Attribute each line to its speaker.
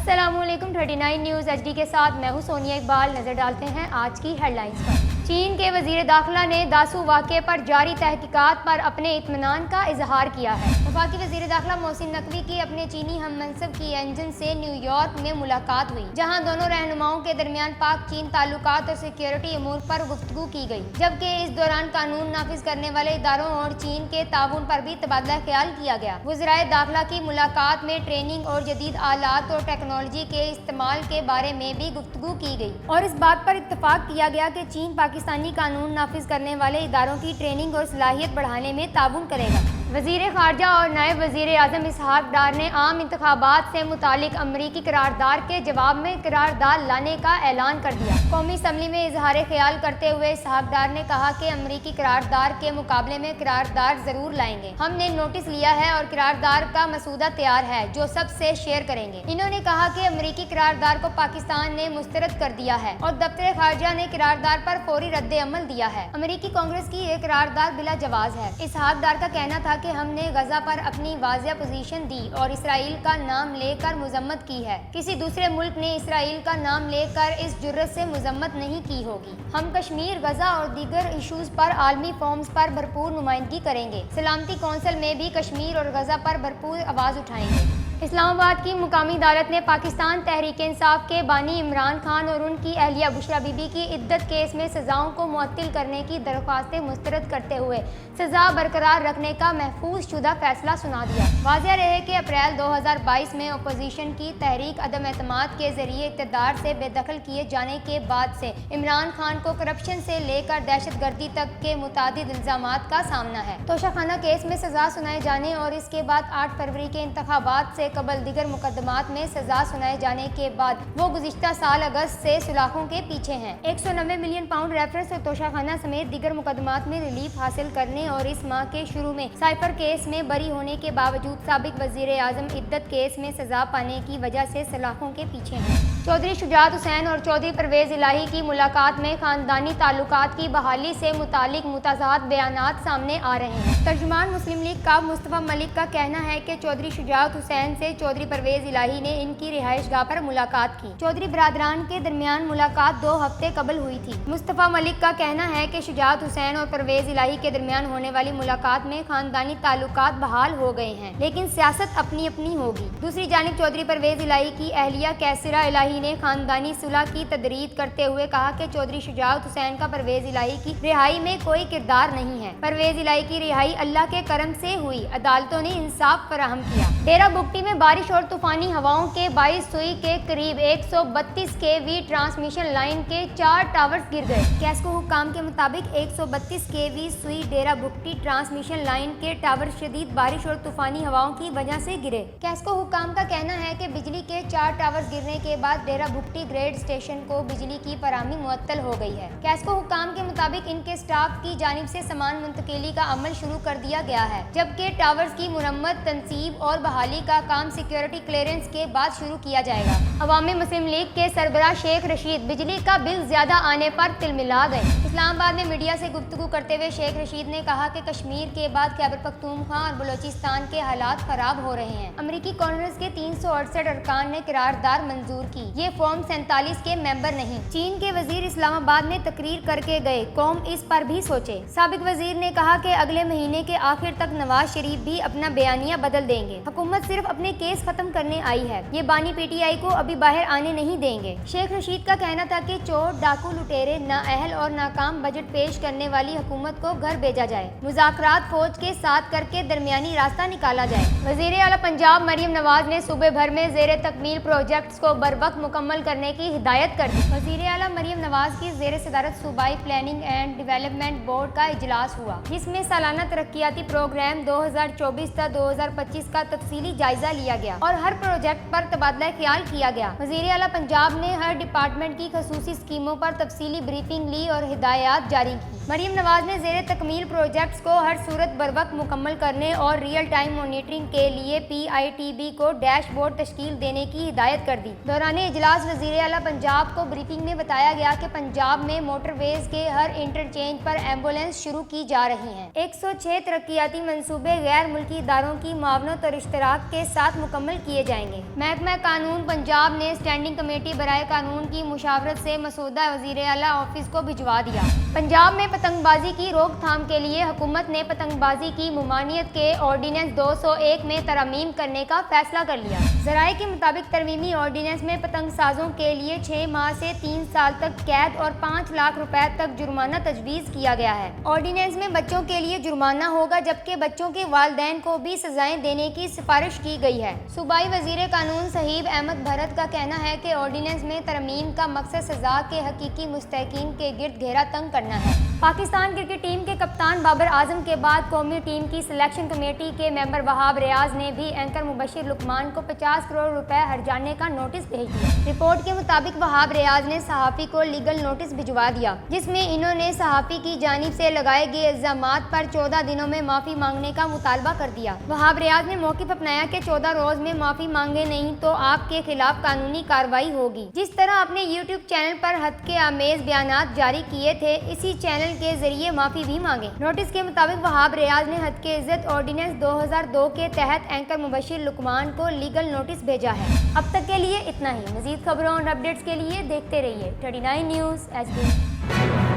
Speaker 1: अस्सलाम वालेकुम 39 news HD के साथ मैं हूं सोनिया इकबाल। नजर डालते हैं आज की हेडलाइंस पर। चीन के वजीर दाखिला ने दासू वाक़े पर जारी तहकीकात पर अपने इत्मीनान का इजहार किया है। वफाकी वजीर दाखिला मोहसिन नकवी की अपने चीनी हम मनसब की एंजन से न्यूयॉर्क में मुलाकात हुई, जहां दोनों रहनुमाओं के दरमियान पाक चीन ताल्लुकात और सिक्योरिटी अमूर पर गुफ्तगू की गई, जबकि इस दौरान कानून नाफिज करने वाले इदारों और चीन के ताउन पर भी तबादला ख्याल किया गया। वज़राए दाखिला की मुलाकात में ट्रेनिंग और जदीद आलात और टेक्नोलॉजी के इस्तेमाल के बारे में भी गुफ्तगू की गई और इस बात पर इत्तफाक किया गया कि चीन पाकिस्तानी कानून नाफिज करने वाले इदारों की ट्रेनिंग और सलाहियत बढ़ाने में ताउन करेगा। वज़ीर ख़ारजा और नायब वज़ीर आज़म इसहाक डार ने आम इंतखाबात से मुतालिक अमरीकी करारदाद के जवाब में करारदाद लाने का ऐलान कर दिया। कौमी असम्बली में इजहार ख्याल करते हुए इसहाक डार ने कहा कि अमरीकी करारदाद के मुकाबले में करारदाद जरूर लाएंगे। हमने नोटिस लिया है और करारदाद का मसूदा तैयार है जो सबसे शेयर करेंगे। इन्होंने कहा कि अमरीकी करारदाद को पाकिस्तान ने मुस्तरद कर दिया है और दफ्तर ख़ारजा ने करारदाद पर फौरी रद्द अमल दिया है। अमरीकी कांग्रेस की ये करारदाद बिला जवाज है। इसहाक डार का कहना था कि हमने गजा पर अपनी वाज़िया पोजीशन दी और इसराइल का नाम लेकर मजम्मत की है। किसी दूसरे मुल्क ने इसराइल का नाम लेकर इस जुर्रत से मजम्मत नहीं की होगी। हम कश्मीर, गजा और दीगर इशूज पर आलमी फॉर्म्स पर भरपूर नुमाइंदगी करेंगे। सलामती कौंसिल में भी कश्मीर और गजा पर भरपूर आवाज़ उठाएंगे। इस्लामाबाद की मुकामी अदालत ने पाकिस्तान तहरीक इंसाफ के बानी इमरान खान और उनकी अहलिया बुशरा बीबी की इद्दत केस में सजाओं को मुअत्तिल करने की दरख्वास्तें मुस्तरद करते हुए सजा बरकरार रखने का महफूज शुदा फैसला सुना दिया। वाज़ेह रहे कि अप्रैल 2022 में अपोजिशन की तहरीक अदम एतमाद के जरिए इक़्तिदार से बेदखल किए जाने के बाद से इमरान खान को करप्शन से लेकर दहशतगर्दी तक के मुतादिद इल्ज़ामात का सामना है। तोशाखाना केस में सजा सुनाए जाने और इसके बाद 8 फरवरी के इंतखाबात से कबल दीगर मुकदमात में सजा सुनाए जाने के बाद वो गुज़िश्ता साल अगस्त से सुलाखों के पीछे हैं। 190 मिलियन पाउंड रेफरेंस और तोशाखाना समेत दीगर मुकदमात में रिलीफ हासिल करने और इस माह के शुरू में साइफर केस में बरी होने के बावजूद साबिक वजीर आजम इद्दत केस में सजा पाने की वजह से सलाखों के पीछे हैं। चौधरी शुजात हुसैन और चौधरी परवेज इलाही की मुलाकात में खानदानी ताल्लुकात की बहाली से मुतालिक मुतज़ाद बयानात सामने आ रहे हैं। तर्जुमान मुस्लिम लीग का मुस्तफ़ा मलिक का कहना है कि चौधरी शुजात हुसैन से चौधरी परवेज इलाही ने इनकी रिहाइशगाह पर मुलाकात की। चौधरी बरादरान के दरमियान मुलाकात 2 हफ्ते कबल हुई थी। मुस्तफ़ा मलिक का कहना है कि शुजात हुसैन और परवेज इलाही के दरमियान होने वाली मुलाकात में खानदानी ताल्लुकात बहाल हो गए हैं, लेकिन सियासत अपनी अपनी होगी। दूसरी जानिब चौधरी परवेज इलाही की अहलिया कैसरा इलाही ने खानदानी सुलह की तदरीद करते हुए कहा कि चौधरी शुजात हुसैन का परवेज इलाही की रिहाई में कोई किरदार नहीं है। परवेज इलाही की रिहाई अल्लाह के करम से हुई, अदालतों ने इंसाफ फराहम किया। डेरा बुगटी में बारिश और तूफानी हवाओं के 22 सुई के करीब 132 kV ट्रांसमिशन लाइन के 4 टावर्स गिर गए। कैस्को हुक्काम के मुताबिक 132 kV सुई डेरा बुगटी ट्रांसमिशन लाइन के टावर शदीद बारिश और तूफानी हवाओं की वजह से गिरे। कैस्को हुक्काम का कहना है कि बिजली के 4 टावर्स गिरने के बाद डेरा बुगटी ग्रेड स्टेशन को बिजली की फराहमी मुअत्तल हो गई है। कैस्को हुक्काम के मुताबिक इनके स्टाफ की जानिब से सामान मुंतकिली का अमल शुरू कर दिया गया है, जबकि टावर्स की मुरम्मत, तनसीब और बहाली का काम सिक्योरिटी क्लियरेंस के बाद शुरू किया जाएगा। अवामी मुस्लिम लीग के सरबराह शेख रशीद बिजली का बिल ज्यादा आने पर तिलमिला गए। इस्लामाबाद में मीडिया से गुफ्तगू करते हुए शेख रशीद ने कहा कि कश्मीर के बाद खैबर पख्तूनख्वा और बलोचिस्तान के हालात खराब हो रहे हैं। अमरीकी कांग्रेस के 368 अरकान ने करारदाद मंजूर की। ये फॉर्म 47 के मेंबर नहीं। चीन के वजीर इस्लामाबाद में तकरीर करके गए, कौम इस पर भी सोचे। साबिक वजीर ने कहा कि अगले महीने के आखिर तक नवाज शरीफ भी अपना बयानिया बदल देंगे। हुकूमत सिर्फ अपने केस खत्म करने आई है, ये बानी PTI को अभी बाहर आने नहीं देंगे। शेख रशीद का कहना था कि चोर, डाकू, लुटेरे, नाअहल और नाकाम बजट पेश करने वाली हुकूमत को घर भेजा जाए, मुज़ाकरात फौज के साथ करके दरमियानी रास्ता निकाला जाए। वज़ीर आला पंजाब मरियम नवाज ने सूबे भर में ज़ेरे तकमील प्रोजेक्ट्स को बरवक्त मुकम्मल करने की हिदायत कर दी। वज़ीर आला मरियम नवाज की ज़ेरे सदारत सूबाई प्लानिंग एंड डेवलपमेंट बोर्ड का इजलास हुआ, जिसमें सालाना तरक्याती प्रोग्राम 2024 से 2025 का तफसीली जायजा लिया गया और हर प्रोजेक्ट पर तबादला ख्याल किया गया। वज़ीर आला पंजाब ने हर डिपार्टमेंट की खसूसी स्कीमों पर तफसीली ब्रीफिंग ली और हिदायत जारी की। मरियम नवाज ने ज़ेरे तकमील प्रोजेक्ट्स को हर सूरत बरवक्त मुकम्मल करने और रियल टाइम मॉनिटरिंग के लिए PITB को डैशबोर्ड तश्कील देने की हिदायत कर दी। दौरान इजलास वज़ीर आला पंजाब को ब्रीफिंग में बताया गया कि पंजाब में मोटरवेज के हर इंटरचेंज पर एम्बुलेंस शुरू की जा रही हैं। 106 तरक्याती मंसूबे गैर मुल्की इदारों की मुआवनत और اشتراک کے ساتھ مکمل کیے جائیں گے۔ محکمہ قانون پنجاب نے اسٹینڈنگ کمیٹی برائے قانون کی مشاورت سے مسودہ وزیر اعلیٰ آفس کو بھجوا دیا۔ پنجاب میں پتنگ بازی کی روک تھام کے لیے حکومت نے پتنگ بازی کی ممانعت کے آرڈیننس 201 میں ترمیم کرنے کا فیصلہ کر لیا۔ ذرائع کے مطابق ترمیمی آرڈیننس میں پتنگ سازوں کے لیے 6 ماہ سے 3 سال تک قید اور 5 لاکھ روپے تک جرمانہ تجویز کیا گیا ہے۔ آرڈیننس میں بچوں کے لیے جرمانہ ہوگا، جبکہ بچوں کے والدین کو بھی سزائیں دینے کی سفارش کی گئی ہے۔ صوبائی وزیر قانون صہیب احمد بھرت کا کہنا ہے کہ آرڈیننس میں ترمیم کا مقصد سزا کے حقیقی مستحقین کے گرد گھیرا تنگ کرنا ہے۔ پاکستان کرکٹ ٹیم کے کپتان بابر اعظم کے بعد قومی ٹیم کی سلیکشن کمیٹی کے ممبر وہاب ریاض نے بھی اینکر مبشر لقمان کو 50 کروڑ روپے ہرجانے کا نوٹس بھیج دیا۔ رپورٹ کے مطابق وہاب ریاض نے صحافی کو لیگل نوٹس بھجوا دیا، جس میں انہوں نے صحافی کی جانب سے لگائے گئے الزامات پر 14 دنوں میں معافی مانگنے کا مطالبہ کر دیا۔ وہاب ریاض نے موقف اپنایا کہ 14 روز میں معافی مانگے نہیں تو آپ کے خلاف قانونی کارروائی ہوگی۔ جس طرح اپنے یوٹیوب چینل پر حد کے آمیز بیانات جاری کیے تھے، اسی چینل کے ذریعے معافی بھی مانگے۔ نوٹس کے مطابق وہاب ریاض نے حد کے عزت آرڈیننس 2002 کے تحت اینکر مبشر لقمان کو لیگل نوٹس بھیجا ہے۔ اب تک کے لیے اتنا ہی۔ مزید خبروں اور اپڈیٹس کے لیے دیکھتے رہیے 39 نیوز HD۔